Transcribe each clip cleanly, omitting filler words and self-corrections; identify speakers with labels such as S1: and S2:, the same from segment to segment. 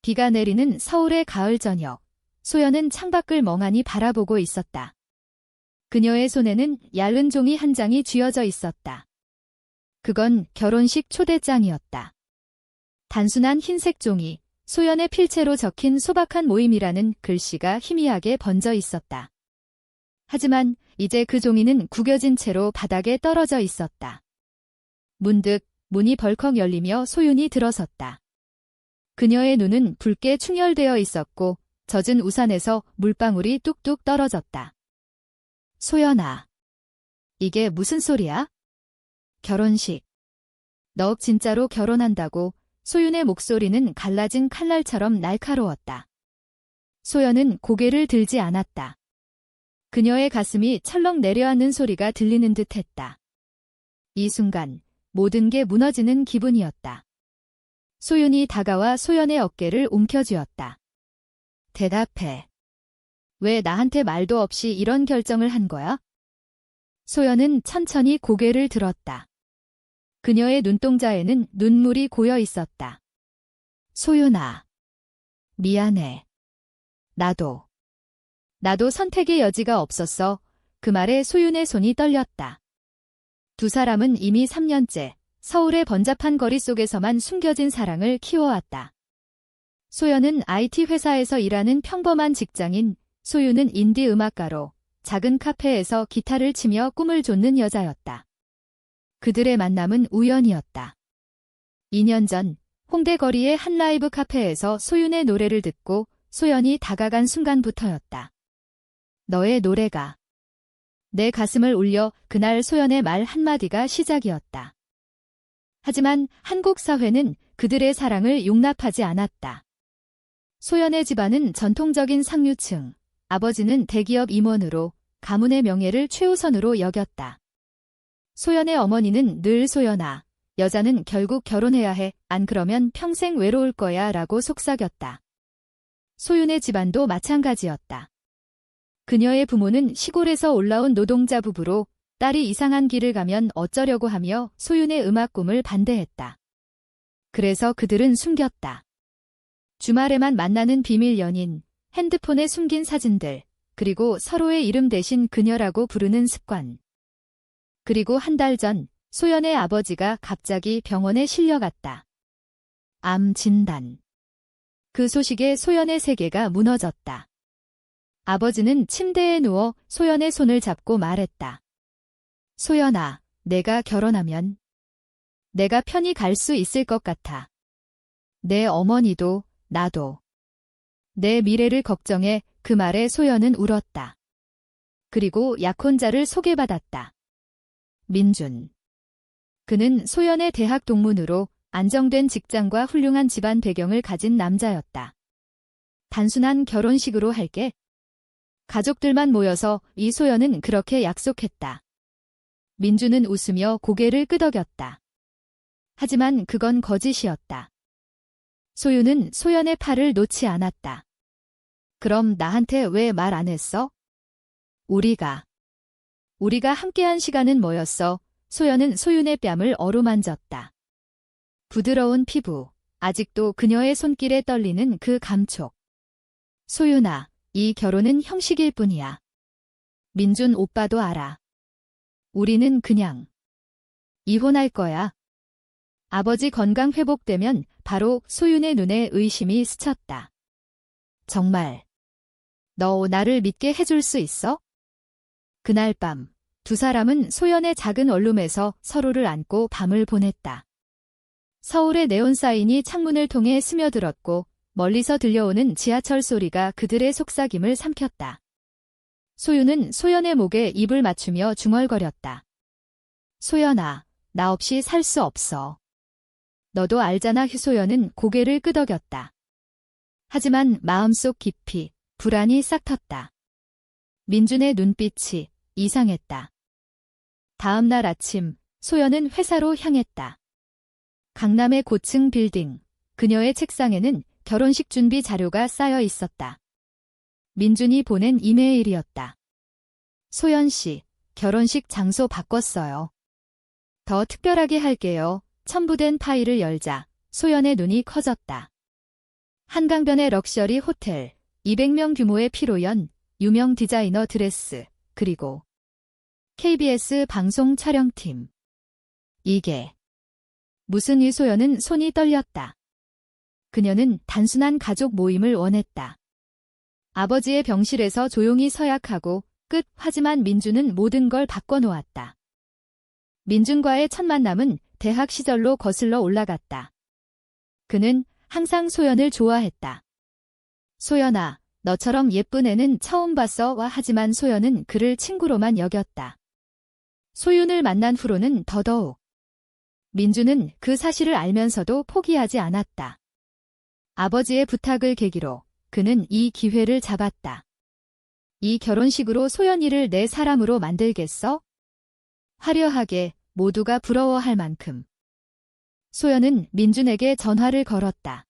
S1: 비가 내리는 서울의 가을 저녁, 소연은 창밖을 멍하니 바라보고 있었다. 그녀의 손에는 얇은 종이 한 장이 쥐어져 있었다. 그건 결혼식 초대장이었다. 단순한 흰색 종이, 소연의 필체로 적힌 소박한 모임이라는 글씨가 희미하게 번져 있었다. 하지만 이제 그 종이는 구겨진 채로 바닥에 떨어져 있었다. 문득 문이 벌컥 열리며 소윤이 들어섰다. 그녀의 눈은 붉게 충혈되어 있었고 젖은 우산에서 물방울이 뚝뚝 떨어졌다. 소연아, 이게 무슨 소리야? 결혼식. 너 진짜로 결혼한다고? 소윤의 목소리는 갈라진 칼날처럼 날카로웠다. 소연은 고개를 들지 않았다. 그녀의 가슴이 철렁 내려앉는 소리가 들리는 듯 했다. 이 순간 모든 게 무너지는 기분이었다. 소윤이 다가와 소연의 어깨를 움켜쥐었다. 대답해. 왜 나한테 말도 없이 이런 결정을 한 거야? 소연은 천천히 고개를 들었다. 그녀의 눈동자에는 눈물이 고여 있었다. 소윤아. 미안해. 나도 선택의 여지가 없었어. 그 말에 소윤의 손이 떨렸다. 두 사람은 이미 3년째 서울의 번잡한 거리 속에서만 숨겨진 사랑을 키워왔다. 소연은 IT 회사에서 일하는 평범한 직장인, 소윤은 인디 음악가로 작은 카페에서 기타를 치며 꿈을 좇는 여자였다. 그들의 만남은 우연이었다. 2년 전 홍대 거리의 한 라이브 카페에서 소윤의 노래를 듣고 소연이 다가간 순간부터였다. 너의 노래가 내 가슴을 울려. 그날 소연의 말 한마디가 시작이었다. 하지만 한국 사회는 그들의 사랑을 용납하지 않았다. 소연의 집안은 전통적인 상류층, 아버지는 대기업 임원으로 가문의 명예를 최우선으로 여겼다. 소연의 어머니는 늘 소연아, 여자는 결국 결혼해야 해. 안 그러면 평생 외로울 거야 라고 속삭였다. 소윤의 집안도 마찬가지였다. 그녀의 부모는 시골에서 올라온 노동자 부부로 딸이 이상한 길을 가면 어쩌려고 하며 소윤의 음악 꿈을 반대했다. 그래서 그들은 숨겼다. 주말에만 만나는 비밀 연인, 핸드폰에 숨긴 사진들, 그리고 서로의 이름 대신 그녀라고 부르는 습관. 그리고 한 달 전 소연의 아버지가 갑자기 병원에 실려갔다. 암 진단. 그 소식에 소연의 세계가 무너졌다. 아버지는 침대에 누워 소연의 손을 잡고 말했다. 소연아, 내가 결혼하면 내가 편히 갈 수 있을 것 같아. 내 어머니도 나도. 내 미래를 걱정해. 그 말에 소연은 울었다. 그리고 약혼자를 소개받았다. 민준. 그는 소연의 대학 동문으로 안정된 직장과 훌륭한 집안 배경을 가진 남자였다. 단순한 결혼식으로 할게. 가족들만 모여서. 이소연은 그렇게 약속했다. 민주는 웃으며 고개를 끄덕였다. 하지만 그건 거짓이었다. 소윤은 소연의 팔을 놓지 않았다. 그럼 나한테 왜 말 안 했어? 우리가 함께한 시간은 뭐였어? 소연은 소윤의 뺨을 어루만졌다. 부드러운 피부, 아직도 그녀의 손길에 떨리는 그 감촉. 소윤아, 이 결혼은 형식일 뿐이야. 민준 오빠도 알아. 우리는 그냥 이혼할 거야. 아버지 건강 회복되면. 바로 소윤의 눈에 의심이 스쳤다. 정말 너 나를 믿게 해줄 수 있어? 그날 밤 두 사람은 소연의 작은 원룸에서 서로를 안고 밤을 보냈다. 서울의 네온 사인이 창문을 통해 스며들었고 멀리서 들려오는 지하철 소리가 그들의 속삭임을 삼켰다. 소윤은 소연의 목에 입을 맞추며 중얼거렸다. 소연아, 나 없이 살 수 없어. 너도 알잖아. 소연은 고개를 끄덕였다. 하지만 마음속 깊이 불안이 싹 텄다. 민준의 눈빛이 이상했다. 다음 날 아침, 소연은 회사로 향했다. 강남의 고층 빌딩, 그녀의 책상에는 결혼식 준비 자료가 쌓여 있었다. 민준이 보낸 이메일이었다. 소연 씨, 결혼식 장소 바꿨어요. 더 특별하게 할게요. 첨부된 파일을 열자 소연의 눈이 커졌다. 한강변의 럭셔리 호텔, 200명 규모의 피로연, 유명 디자이너 드레스, 그리고 KBS 방송 촬영팀. 이게 무슨 일? 소연은 손이 떨렸다. 그녀는 단순한 가족 모임을 원했다. 아버지의 병실에서 조용히 서약하고 끝. 하지만 민주는 모든 걸 바꿔놓았다. 민준과의 첫 만남은 대학 시절로 거슬러 올라갔다. 그는 항상 소연을 좋아했다. 소연아, 너처럼 예쁜 애는 처음 봤어. 하지만 소연은 그를 친구로만 여겼다. 소윤을 만난 후로는 더더욱. 민주는 그 사실을 알면서도 포기하지 않았다. 아버지의 부탁을 계기로 그는 이 기회를 잡았다. 이 결혼식으로 소연이를 내 사람으로 만들겠어? 화려하게, 모두가 부러워할 만큼. 소연은 민준에게 전화를 걸었다.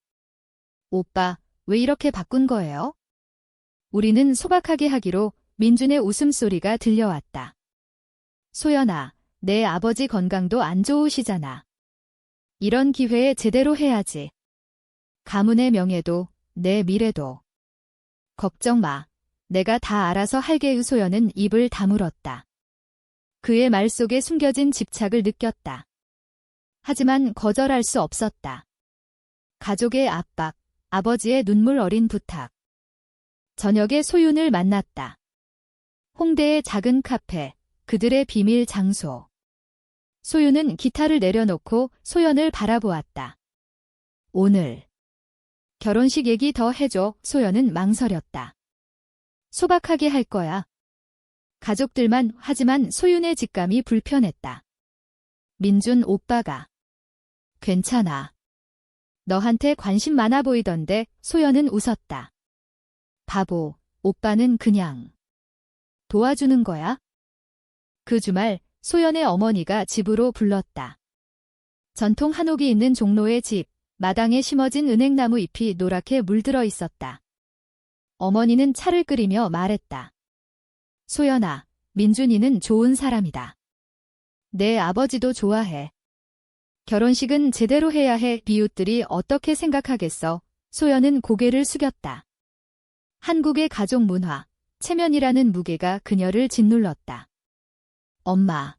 S1: 오빠, 왜 이렇게 바꾼 거예요? 우리는 소박하게 하기로. 민준의 웃음소리가 들려왔다. 소연아, 내 아버지 건강도 안 좋으시잖아. 이런 기회에 제대로 해야지. 가문의 명예도, 내 미래도. 걱정 마. 내가 다 알아서 할게. 소연은 입을 다물었다. 그의 말 속에 숨겨진 집착을 느꼈다. 하지만 거절할 수 없었다. 가족의 압박, 아버지의 눈물 어린 부탁. 저녁에 소윤을 만났다. 홍대의 작은 카페, 그들의 비밀 장소. 소윤은 기타를 내려놓고 소연을 바라보았다. 오늘 결혼식 얘기 더 해줘. 소연은 망설였다. 소박하게 할 거야. 가족들만. 하지만 소윤의 직감이 불편했다. 민준 오빠가. 괜찮아. 너한테 관심 많아 보이던데. 소연은 웃었다. 바보, 오빠는 그냥 도와주는 거야? 그 주말 소연의 어머니가 집으로 불렀다. 전통 한옥이 있는 종로의 집, 마당에 심어진 은행나무 잎이 노랗게 물들어 있었다. 어머니는 차를 끓이며 말했다. 소연아, 민준이는 좋은 사람이다. 내 아버지도 좋아해. 결혼식은 제대로 해야 해. 이웃들이 어떻게 생각하겠어? 소연은 고개를 숙였다. 한국의 가족 문화, 체면이라는 무게가 그녀를 짓눌렀다. 엄마.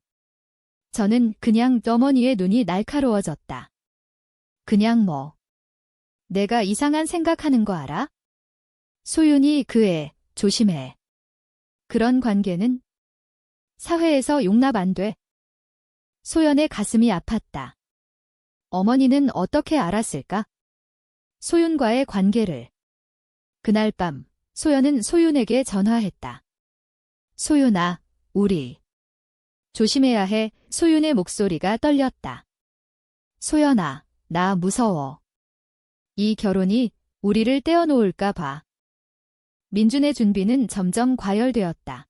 S1: 저는 그냥. 어머니의 눈이 날카로워졌다. 그냥 뭐. 내가 이상한 생각하는 거 알아? 소윤이 그 애, 조심해. 그런 관계는 사회에서 용납 안 돼. 소연의 가슴이 아팠다. 어머니는 어떻게 알았을까? 소윤과의 관계를. 그날 밤, 소연은 소윤에게 전화했다. 소윤아, 우리 조심해야 해. 소윤의 목소리가 떨렸다. 소연아, 나 무서워. 이 결혼이 우리를 떼어놓을까 봐. 민준의 준비는 점점 과열되었다.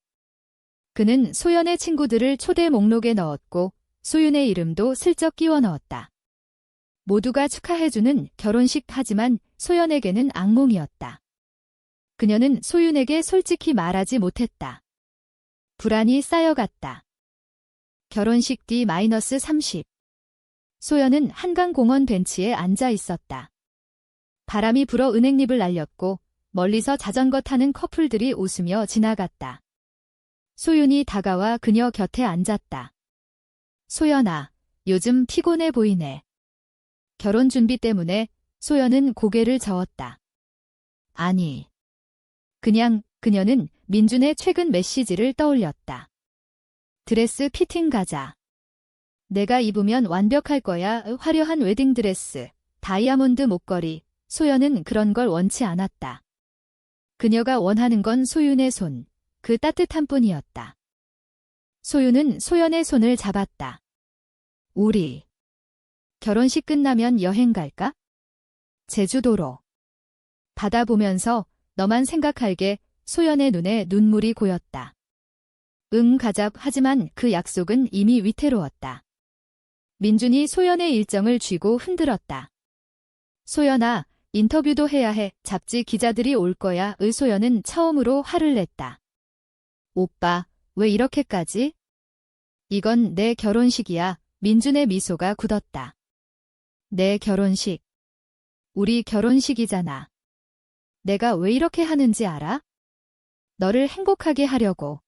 S1: 그는 소연의 친구들을 초대 목록에 넣었고 소윤의 이름도 슬쩍 끼워 넣었다. 모두가 축하해주는 결혼식. 하지만 소연에게는 악몽이었다. 그녀는 소윤에게 솔직히 말하지 못했다. 불안이 쌓여갔다. 결혼식 D-30. 소연은 한강공원 벤치에 앉아 있었다. 바람이 불어 은행잎을 날렸고 멀리서 자전거 타는 커플들이 웃으며 지나갔다. 소윤이 다가와 그녀 곁에 앉았다. 소연아, 요즘 피곤해 보이네. 결혼 준비 때문에. 소연은 고개를 저었다. 아니. 그녀는 민준의 최근 메시지를 떠올렸다. 드레스 피팅 가자. 내가 입으면 완벽할 거야. 화려한 웨딩드레스, 다이아몬드 목걸이. 소연은 그런 걸 원치 않았다. 그녀가 원하는 건 소윤의 손, 그 따뜻한 뿐이었다. 소윤은 소연의 손을 잡았다. 우리 결혼식 끝나면 여행 갈까? 제주도로. 바다 보면서 너만 생각할게. 소연의 눈에 눈물이 고였다. 응, 가자. 하지만 그 약속은 이미 위태로웠다. 민준이 소연의 일정을 쥐고 흔들었다. 소연아, 인터뷰도 해야 해. 잡지 기자들이 올 거야. 소연은 처음으로 화를 냈다. 오빠, 왜 이렇게까지? 이건 내 결혼식이야. 민준의 미소가 굳었다. 내 결혼식. 우리 결혼식이잖아. 내가 왜 이렇게 하는지 알아? 너를 행복하게 하려고.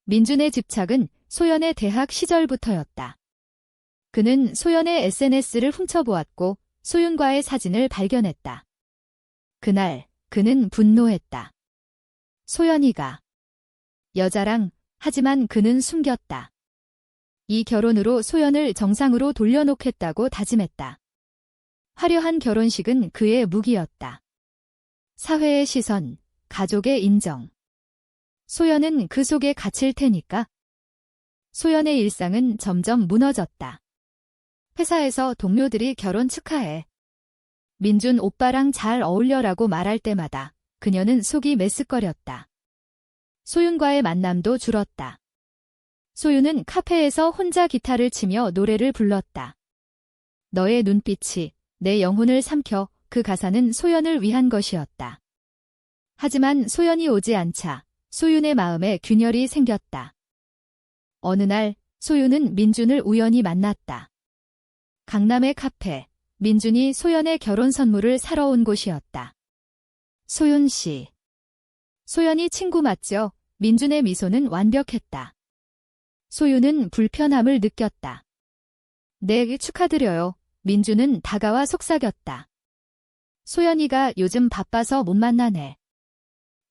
S1: 민준의 집착은 소연의 대학 시절부터였다. 그는 소연의 SNS를 훔쳐보았고 소윤과의 사진을 발견했다. 그날 그는 분노했다. 소연이가 여자랑 하지만 그는 숨겼다. 이 결혼으로 소연을 정상으로 돌려놓겠다고 다짐했다. 화려한 결혼식은 그의 무기였다. 사회의 시선, 가족의 인정. 소연은 그 속에 갇힐 테니까. 소연의 일상은 점점 무너졌다. 회사에서 동료들이 결혼 축하해. 민준 오빠랑 잘 어울려라고 말할 때마다 그녀는 속이 메스꺼렸다. 소윤과의 만남도 줄었다. 소윤은 카페에서 혼자 기타를 치며 노래를 불렀다. 너의 눈빛이 내 영혼을 삼켜. 그 가사는 소연을 위한 것이었다. 하지만 소연이 오지 않자 소윤의 마음에 균열이 생겼다. 어느 날 소윤은 민준을 우연히 만났다. 강남의 카페, 민준이 소연의 결혼 선물을 사러 온 곳이었다. 소윤 씨. 소연이 친구 맞죠? 민준의 미소는 완벽했다. 소윤은 불편함을 느꼈다. 네, 축하드려요. 민준은 다가와 속삭였다. 소연이가 요즘 바빠서 못 만나네.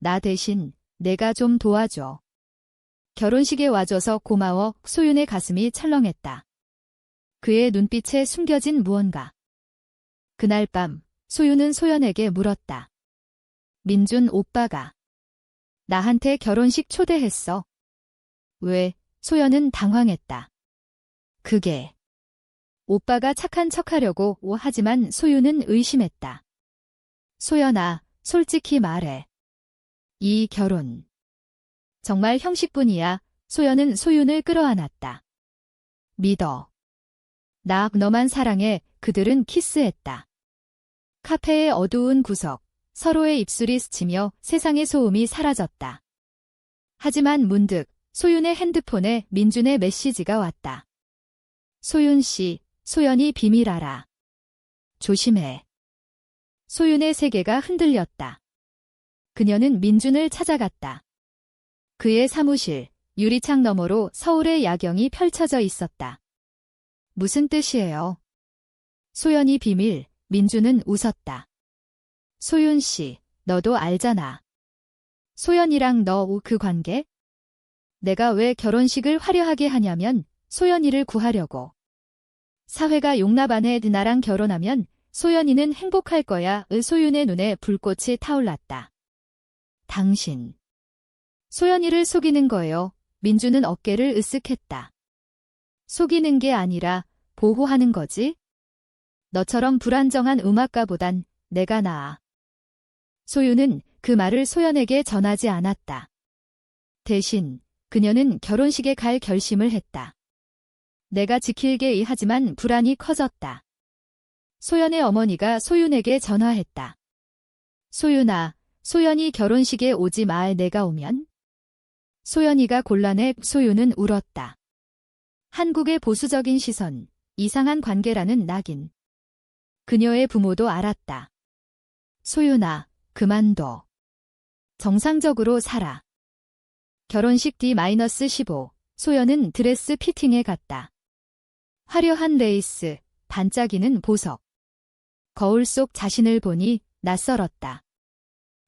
S1: 나 대신 내가 좀 도와줘. 결혼식에 와줘서 고마워. 소윤의 가슴이 철렁했다. 그의 눈빛에 숨겨진 무언가. 그날 밤 소윤은 소연에게 물었다. 민준 오빠가 나한테 결혼식 초대했어. 왜? 소연은 당황했다. 그게 오빠가 착한 척하려고. 하지만 소윤은 의심했다. 소연아, 솔직히 말해. 이 결혼 정말 형식뿐이야. 소연은 소윤을 끌어안았다. 믿어. 나 너만 사랑해. 그들은 키스했다. 카페의 어두운 구석, 서로의 입술이 스치며 세상의 소음이 사라졌다. 하지만 문득 소윤의 핸드폰에 민준의 메시지가 왔다. 소윤 씨, 소연이 비밀 알아. 조심해. 소윤의 세계가 흔들렸다. 그녀는 민준을 찾아갔다. 그의 사무실, 유리창 너머로 서울의 야경이 펼쳐져 있었다. 무슨 뜻이에요? 소연이 비밀, 민준은 웃었다. 소윤 씨, 너도 알잖아. 소연이랑 너 그 관계? 내가 왜 결혼식을 화려하게 하냐면 소연이를 구하려고. 사회가 용납 안 해. 나랑 결혼하면 소연이는 행복할 거야. 소윤의 눈에 불꽃이 타올랐다. 당신. 소연이를 속이는 거예요. 민준은 어깨를 으쓱했다. 속이는 게 아니라 보호하는 거지? 너처럼 불안정한 음악가보단 내가 나아. 소윤은 그 말을 소연에게 전하지 않았다. 대신 그녀는 결혼식에 갈 결심을 했다. 내가 지킬게. 하지만 불안이 커졌다. 소연의 어머니가 소윤에게 전화했다. 소윤아, 소연이 결혼식에 오지 마. 내가 오면? 소연이가 곤란해. 소윤은 울었다. 한국의 보수적인 시선, 이상한 관계라는 낙인. 그녀의 부모도 알았다. 소윤아, 그만둬. 정상적으로 살아. 결혼식 D-15, 소연은 드레스 피팅에 갔다. 화려한 레이스, 반짝이는 보석. 거울 속 자신을 보니 낯설었다.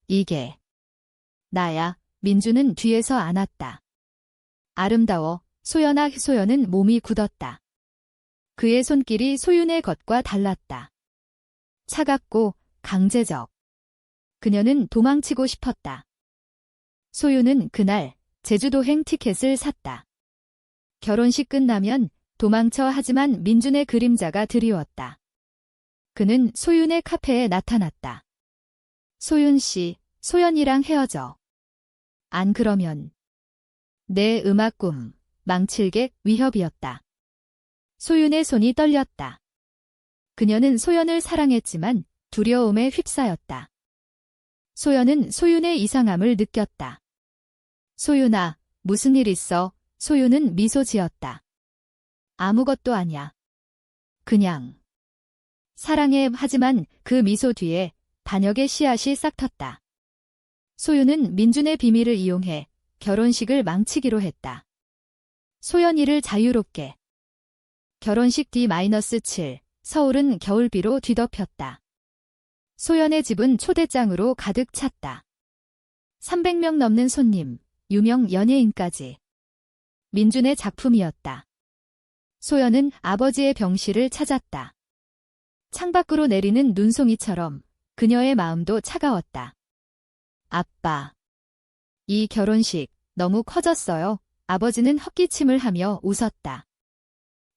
S1: 이게 나야. 민준은 뒤에서 안았다. 아름다워. 소연아. 소연은 몸이 굳었다. 그의 손길이 소윤의 것과 달랐다. 차갑고 강제적. 그녀는 도망치고 싶었다. 소윤은 그날 제주도행 티켓을 샀다. 결혼식 끝나면 도망쳐. 하지만 민준의 그림자가 드리웠다. 그는 소윤의 카페에 나타났다. 소윤 씨, 소연이랑 헤어져. 안 그러면 내 음악 꿈 망칠게. 위협이었다. 소윤의 손이 떨렸다. 그녀는 소연을 사랑했지만 두려움에 휩싸였다. 소연은 소윤의 이상함을 느꼈다. 소윤아, 무슨 일 있어? 소윤은 미소 지었다. 아무것도 아냐. 그냥 사랑해. 하지만 그 미소 뒤에 반역의 씨앗이 싹 텄다. 소윤은 민준의 비밀을 이용해 결혼식을 망치기로 했다. 소연이를 자유롭게. 결혼식 D-7, 서울은 겨울비로 뒤덮였다. 소연의 집은 초대장으로 가득 찼다. 300명 넘는 손님, 유명 연예인까지. 민준의 작품이었다. 소연은 아버지의 병실을 찾았다. 창밖으로 내리는 눈송이처럼 그녀의 마음도 차가웠다. 아빠. 이 결혼식 너무 커졌어요. 아버지는 헛기침을 하며 웃었다.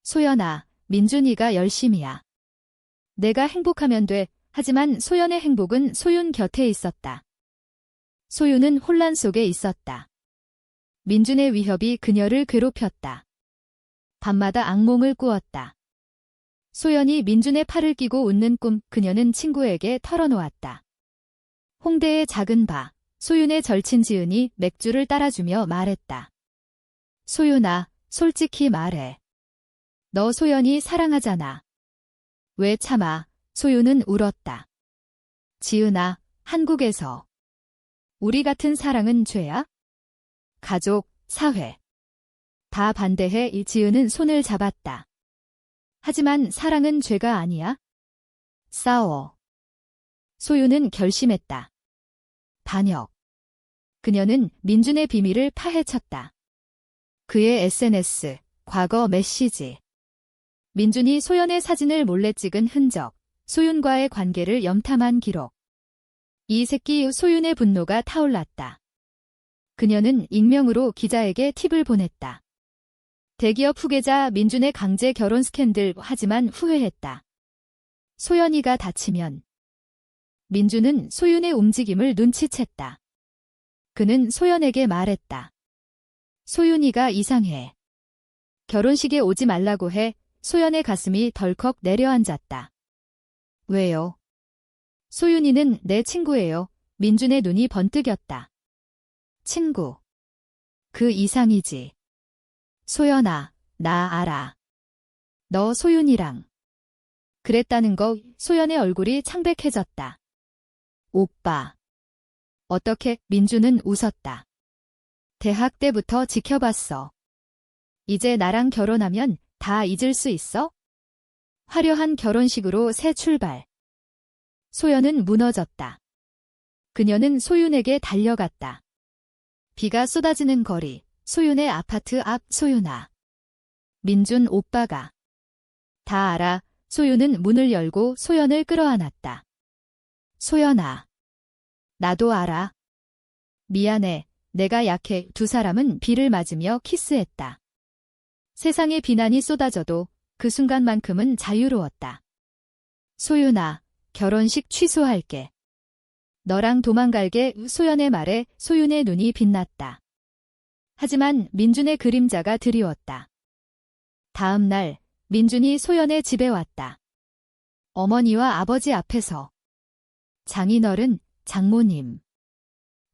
S1: 소연아, 민준이가 열심이야. 내가 행복하면 돼. 하지만 소연의 행복은 소윤 곁에 있었다. 소윤은 혼란 속에 있었다. 민준의 위협이 그녀를 괴롭혔다. 밤마다 악몽을 꾸었다. 소연이 민준의 팔을 끼고 웃는 꿈, 그녀는 친구에게 털어놓았다. 홍대의 작은 바, 소윤의 절친 지은이 맥주를 따라주며 말했다. 소윤아, 솔직히 말해. 너 소연이 사랑하잖아. 왜 참아? 소윤은 울었다. 지은아, 한국에서 우리 같은 사랑은 죄야? 가족, 사회. 다 반대해. 이 지은은 손을 잡았다. 하지만 사랑은 죄가 아니야? 싸워. 소윤은 결심했다. 반역. 그녀는 민준의 비밀을 파헤쳤다. 그의 SNS, 과거 메시지. 민준이 소연의 사진을 몰래 찍은 흔적, 소윤과의 관계를 염탐한 기록. 이 새끼 소윤의 분노가 타올랐다. 그녀는 익명으로 기자에게 팁을 보냈다. 대기업 후계자 민준의 강제 결혼 스캔들, 하지만 후회했다. 소연이가 다치면. 민준은 소윤의 움직임을 눈치챘다. 그는 소연에게 말했다. 소윤이가 이상해. 결혼식에 오지 말라고 해. 소연의 가슴이 덜컥 내려앉았다. 왜요? 소윤이는 내 친구예요. 민준의 눈이 번뜩였다. 친구. 그 이상이지. 소연아, 나 알아. 너 소윤이랑 그랬다는 거. 소연의 얼굴이 창백해졌다. 오빠. 어떻게? 민준은 웃었다. 대학 때부터 지켜봤어. 이제 나랑 결혼하면 다 잊을 수 있어? 화려한 결혼식으로 새 출발. 소연은 무너졌다. 그녀는 소윤에게 달려갔다. 비가 쏟아지는 거리, 소윤의 아파트 앞. 소윤아. 민준 오빠가. 다 알아. 소윤은 문을 열고 소연을 끌어안았다. 소연아. 나도 알아. 미안해. 내가 약해. 두 사람은 비를 맞으며 키스했다. 세상에 비난이 쏟아져도 그 순간만큼은 자유로웠다. 소윤아, 결혼식 취소할게. 너랑 도망갈게. 소연의 말에 소윤의 눈이 빛났다. 하지만 민준의 그림자가 드리웠다. 다음 날 민준이 소연의 집에 왔다. 어머니와 아버지 앞에서. 장인어른, 장모님.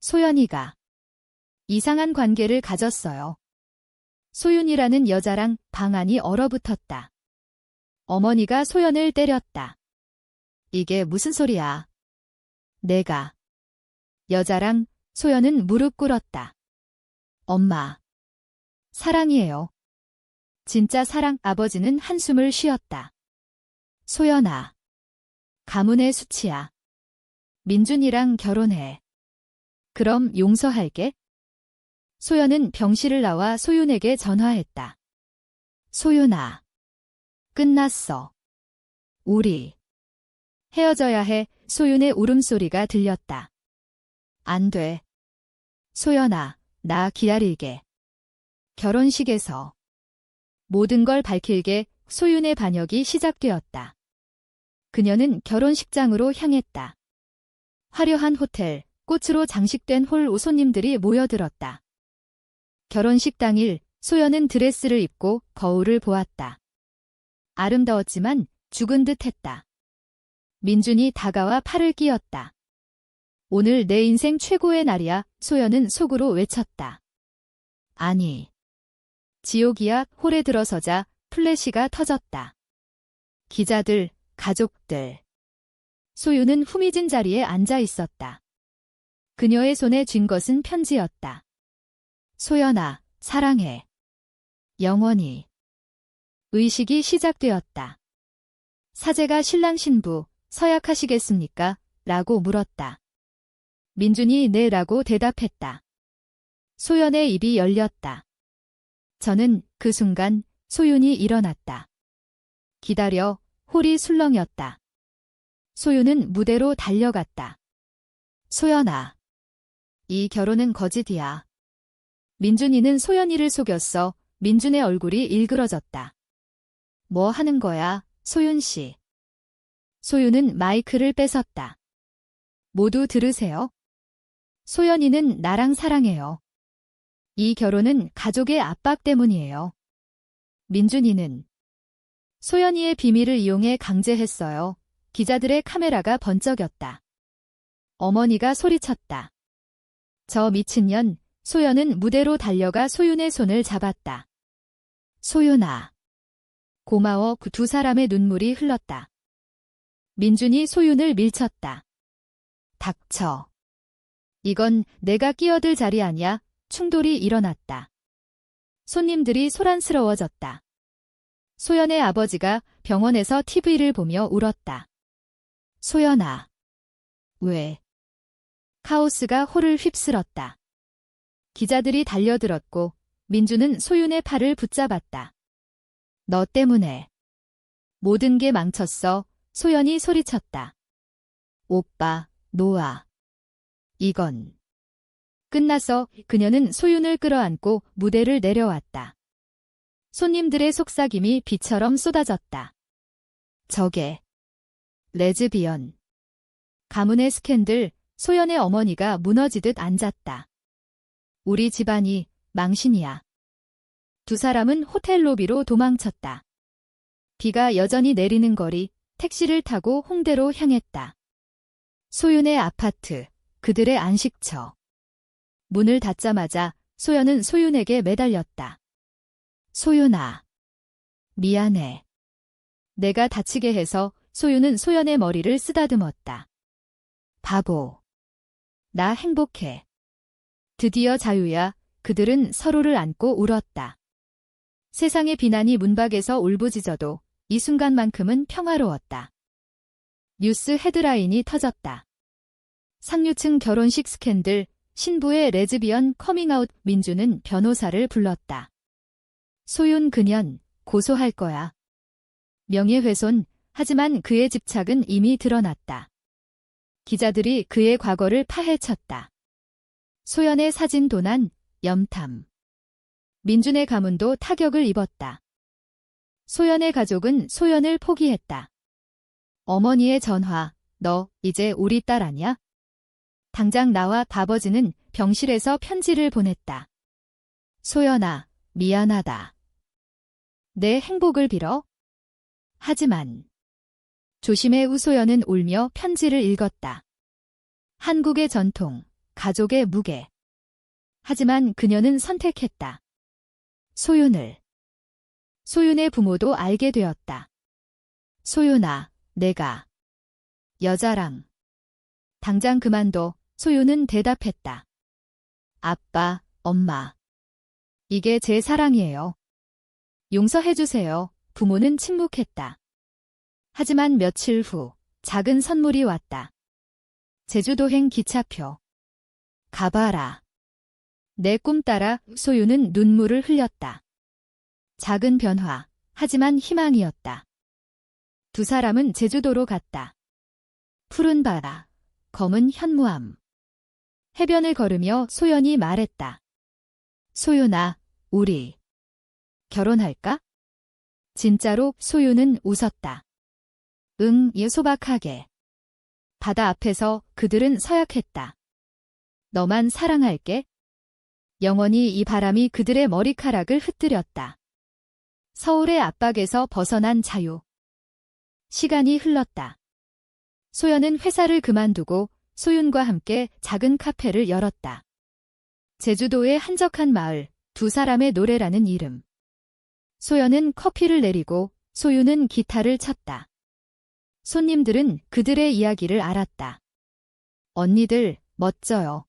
S1: 소연이가 이상한 관계를 가졌어요. 소윤이라는 여자랑 방 안이 얼어붙었다. 어머니가 소연을 때렸다. 이게 무슨 소리야? 내가. 여자랑. 소연은 무릎 꿇었다. 엄마. 사랑이에요. 진짜 사랑. 아버지는 한숨을 쉬었다. 소연아. 가문의 수치야. 민준이랑 결혼해. 그럼 용서할게. 소연은 병실을 나와 소윤에게 전화했다. 소윤아. 끝났어. 우리 헤어져야 해. 소윤의 울음소리가 들렸다. 안 돼. 소연아, 나 기다릴게. 결혼식에서 모든 걸 밝힐게. 소윤의 반역이 시작되었다. 그녀는 결혼식장으로 향했다. 화려한 호텔, 꽃으로 장식된 홀. 손님들이 모여들었다. 결혼식 당일 소연은 드레스를 입고 거울을 보았다. 아름다웠지만 죽은 듯 했다. 민준이 다가와 팔을 끼었다. 오늘 내 인생 최고의 날이야. 소연은 속으로 외쳤다. 아니. 지옥이야. 홀에 들어서자 플래시가 터졌다. 기자들, 가족들. 소유는 후미진 자리에 앉아 있었다. 그녀의 손에 쥔 것은 편지였다. 소연아, 사랑해. 영원히. 의식이 시작되었다. 사제가 신랑 신부, 서약하시겠습니까? 라고 물었다. 민준이 네라고 대답했다. 소연의 입이 열렸다. 저는 그 순간 소윤이 일어났다. 기다려, 홀이 술렁였다. 소윤은 무대로 달려갔다. 소연아. 이 결혼은 거짓이야. 민준이는 소연이를 속였어. 민준의 얼굴이 일그러졌다. 뭐 하는 거야, 소윤 씨. 소윤은 마이크를 뺏었다. 모두 들으세요. 소연이는 나랑 사랑해요. 이 결혼은 가족의 압박 때문이에요. 민준이는 소연이의 비밀을 이용해 강제했어요. 기자들의 카메라가 번쩍였다. 어머니가 소리쳤다. 저 미친년, 소연은 무대로 달려가 소윤의 손을 잡았다. 소윤아. 고마워. 그 두 사람의 눈물이 흘렀다. 민준이 소윤을 밀쳤다. 닥쳐. 이건 내가 끼어들 자리 아니야. 충돌이 일어났다. 손님들이 소란스러워졌다. 소연의 아버지가 병원에서 TV를 보며 울었다. 소연아. 왜? 카오스가 홀을 휩쓸었다. 기자들이 달려들었고 민주는 소윤의 팔을 붙잡았다. 너 때문에. 모든 게 망쳤어. 소연이 소리쳤다. 오빠, 놓아. 이건. 끝나서 그녀는 소윤을 끌어안고 무대를 내려왔다. 손님들의 속삭임이 비처럼 쏟아졌다. 저게. 레즈비언. 가문의 스캔들, 소연의 어머니가 무너지듯 앉았다. 우리 집안이 망신이야. 두 사람은 호텔 로비로 도망쳤다. 비가 여전히 내리는 거리, 택시를 타고 홍대로 향했다. 소윤의 아파트, 그들의 안식처. 문을 닫자마자 소연은 소윤에게 매달렸다. 소윤아. 미안해. 내가 다치게 해서. 소윤은 소연의 머리를 쓰다듬었다. 바보. 나 행복해. 드디어 자유야. 그들은 서로를 안고 울었다. 세상의 비난이 문밖에서 울부짖어도 이 순간만큼은 평화로웠다. 뉴스 헤드라인이 터졌다. 상류층 결혼식 스캔들, 신부의 레즈비언 커밍아웃. 민주는 변호사를 불렀다. 소윤 그년 고소할 거야. 명예훼손. 하지만 그의 집착은 이미 드러났다. 기자들이 그의 과거를 파헤쳤다. 소연의 사진 도난, 염탐. 민준의 가문도 타격을 입었다. 소연의 가족은 소연을 포기했다. 어머니의 전화, 너 이제 우리 딸 아냐? 당장 나와. 아버지는 병실에서 편지를 보냈다. 소연아, 미안하다. 내 행복을 빌어. 하지만. 조심해. 우소연은 울며 편지를 읽었다. 한국의 전통, 가족의 무게. 하지만 그녀는 선택했다. 소윤을. 소윤의 부모도 알게 되었다. 소윤아, 내가 여자랑. 당장 그만둬. 소윤은 대답했다. 아빠, 엄마. 이게 제 사랑이에요. 용서해주세요. 부모는 침묵했다. 하지만 며칠 후 작은 선물이 왔다. 제주도행 기차표. 가봐라. 내 꿈 따라. 소윤은 눈물을 흘렸다. 작은 변화, 하지만 희망이었다. 두 사람은 제주도로 갔다. 푸른 바다, 검은 현무암. 해변을 걸으며 소연이 말했다. 소윤아, 우리 결혼할까? 진짜로. 소윤은 웃었다. 응. 소박하게. 바다 앞에서 그들은 서약했다. 너만 사랑할게. 영원히. 이 바람이 그들의 머리카락을 흩뜨렸다. 서울의 압박에서 벗어난 자유. 시간이 흘렀다. 소연은 회사를 그만두고 소윤과 함께 작은 카페를 열었다. 제주도의 한적한 마을, 두 사람의 노래라는 이름. 소연은 커피를 내리고 소윤은 기타를 쳤다. 손님들은 그들의 이야기를 알았다. 언니들, 멋져요.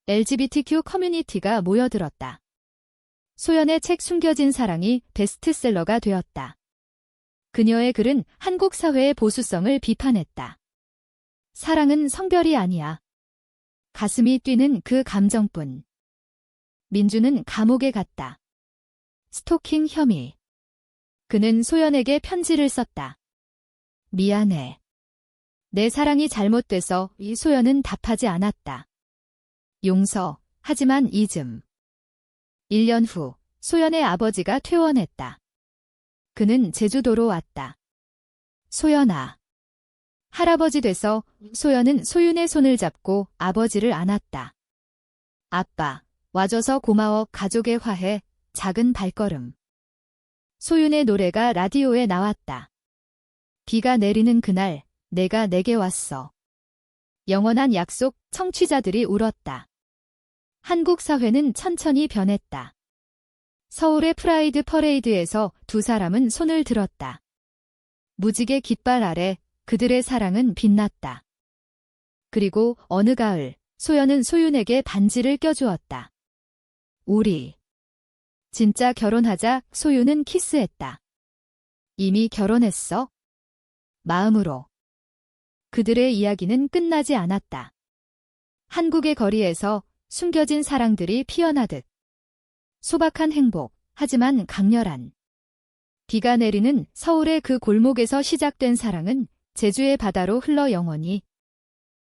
S1: LGBTQ 커뮤니티가 모여들었다. 소연의 책 숨겨진 사랑이 베스트셀러가 되었다. 그녀의 글은 한국 사회의 보수성을 비판했다. 사랑은 성별이 아니야. 가슴이 뛰는 그 감정뿐. 민주는 감옥에 갔다. 스토킹 혐의. 그는 소연에게 편지를 썼다. 미안해. 내 사랑이 잘못돼서 이 소연은 답하지 않았다. 용서, 하지만 잊음. 1년 후, 소연의 아버지가 퇴원했다. 그는 제주도로 왔다. 소연아. 할아버지 돼서 소연은 소윤의 손을 잡고 아버지를 안았다. 아빠, 와줘서 고마워. 가족의 화해, 작은 발걸음. 소윤의 노래가 라디오에 나왔다. 비가 내리는 그날, 내가 내게 왔어. 영원한 약속, 청취자들이 울었다. 한국 사회는 천천히 변했다. 서울의 프라이드 퍼레이드에서 두 사람은 손을 들었다. 무지개 깃발 아래 그들의 사랑은 빛났다. 그리고 어느 가을, 소연은 소윤에게 반지를 껴주었다. 우리 진짜 결혼하자. 소윤은 키스했다. 이미 결혼했어? 마음으로. 그들의 이야기는 끝나지 않았다. 한국의 거리에서 숨겨진 사랑들이 피어나듯. 소박한 행복, 하지만 강렬한. 비가 내리는 서울의 그 골목에서 시작된 사랑은 제주의 바다로 흘러 영원히